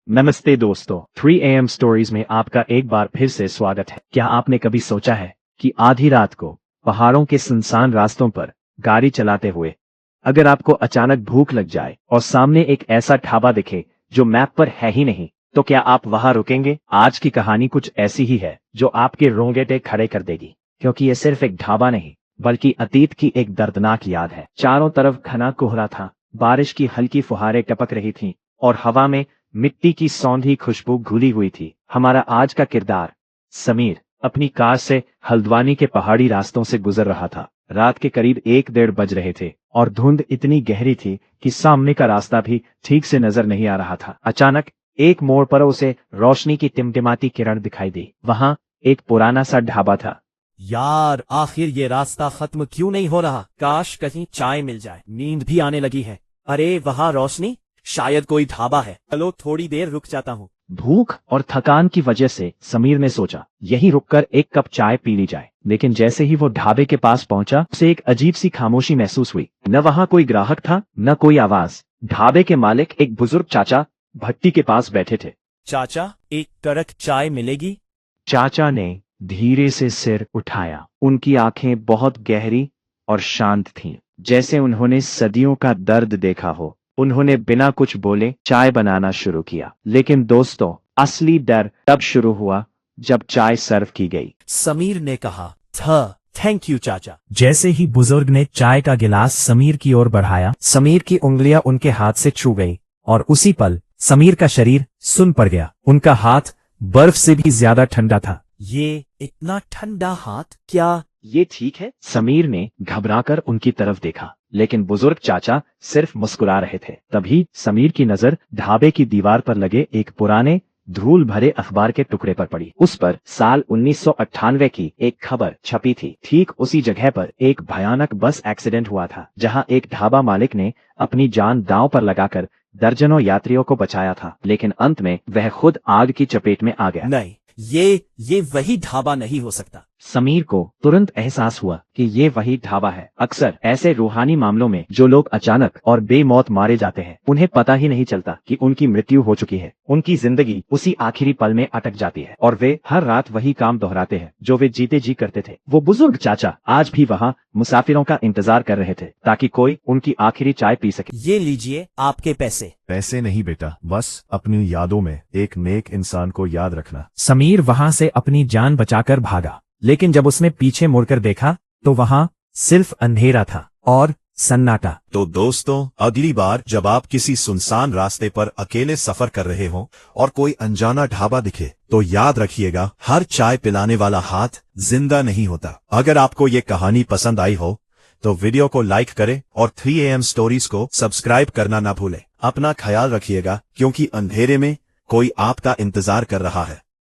नमस्ते दोस्तों, 3 AM stories में आपका एक बार फिर से स्वागत है। क्या आपने कभी सोचा है कि आधी रात को पहाड़ों के सुनसान रास्तों पर गाड़ी चलाते हुए अगर आपको अचानक भूख लग जाए और सामने एक ऐसा ढाबा दिखे जो मैप पर है ही नहीं, तो क्या आप वहां रुकेंगे? आज की कहानी कुछ ऐसी ही है जो आपके रोंगटे खड़े कर देगी, क्योंकि ये सिर्फ एक ढाबा नहीं बल्कि अतीत की एक दर्दनाक याद है। चारों तरफ घना कोहरा था, बारिश की हल्की फुहारें टपक रही थीं और हवा में मिट्टी की सौंधी खुशबू घुली हुई थी। हमारा आज का किरदार समीर अपनी कार से हल्द्वानी के पहाड़ी रास्तों से गुजर रहा था। रात के करीब 1-1:30 बज रहे थे और धुंध इतनी गहरी थी कि सामने का रास्ता भी ठीक से नजर नहीं आ रहा था। अचानक एक मोड़ पर उसे रोशनी की टिमटिमाती किरण दिखाई दी। वहां एक पुराना सा ढाबा था। यार, आखिर ये रास्ता खत्म क्यों नहीं हो रहा? काश कहीं चाय मिल जाए, नींद भी आने लगी है। अरे वहाँ रोशनी, शायद कोई ढाबा है। चलो थोड़ी देर रुक जाता हूँ। भूख और थकान की वजह से समीर ने सोचा यहीं रुककर एक कप चाय पी ली जाए। लेकिन जैसे ही वो ढाबे के पास पहुंचा, उसे एक अजीब सी खामोशी महसूस हुई। न वहां कोई ग्राहक था, न कोई आवाज। ढाबे के मालिक एक बुजुर्ग चाचा भट्टी के पास बैठे थे। चाचा, एक कड़क चाय मिलेगी? चाचा ने धीरे से सिर उठाया। उनकी आंखें बहुत गहरी और शांत थीं, जैसे उन्होंने सदियों का दर्द देखा हो। उन्होंने बिना कुछ बोले चाय बनाना शुरू किया। लेकिन दोस्तों, असली डर तब शुरू हुआ जब चाय सर्व की गई। समीर ने कहा, थैंक यू चाचा। जैसे ही बुजुर्ग ने चाय का गिलास समीर की ओर बढ़ाया, समीर की उंगलियां उनके हाथ से छू गई और उसी पल समीर का शरीर सुन्न पड़ गया। उनका हाथ बर्फ से भी ज्यादा ठंडा था। ये इतना ठंडा हाथ, क्या ये ठीक है? समीर ने घबराकर उनकी तरफ देखा, लेकिन बुजुर्ग चाचा सिर्फ मुस्कुरा रहे थे। तभी समीर की नजर ढाबे की दीवार पर लगे एक पुराने धूल भरे अखबार के टुकड़े पर पड़ी। उस पर साल 1998 की एक खबर छपी थी। ठीक उसी जगह पर एक भयानक बस एक्सीडेंट हुआ था, जहां एक ढाबा मालिक ने अपनी जान दांव पर लगाकर दर्जनों यात्रियों को बचाया था। लेकिन अंत में वह खुद आग की चपेट में आ गया। नहीं, ये वही ढाबा नहीं हो सकता। समीर को तुरंत एहसास हुआ कि ये वही ढाबा है। अक्सर ऐसे रूहानी मामलों में जो लोग अचानक और बेमौत मारे जाते हैं, उन्हें पता ही नहीं चलता कि उनकी मृत्यु हो चुकी है। उनकी जिंदगी उसी आखिरी पल में अटक जाती है और वे हर रात वही काम दोहराते हैं जो वे जीते जी करते थे। वो बुजुर्ग चाचा आज भी वहाँ मुसाफिरों का इंतजार कर रहे थे ताकि कोई उनकी आखिरी चाय पी सके। ये लीजिए आपके पैसे। पैसे नहीं बेटा, बस अपनी यादों में एक नेक इंसान को याद रखना। समीर वहां से अपनी जान बचाकर भागा, लेकिन जब उसने पीछे मुड़कर देखा तो वहां सिर्फ अंधेरा था और सन्नाटा। तो दोस्तों, अगली बार जब आप किसी सुनसान रास्ते पर अकेले सफर कर रहे हो और कोई अनजाना ढाबा दिखे, तो याद रखिएगा, हर चाय पिलाने वाला हाथ जिंदा नहीं होता। अगर आपको ये कहानी पसंद आई हो तो वीडियो को लाइक करें और 3 AM स्टोरीज को सब्सक्राइब करना ना भूलें। अपना ख्याल रखिएगा, क्योंकि अंधेरे में कोई आपका इंतजार कर रहा है।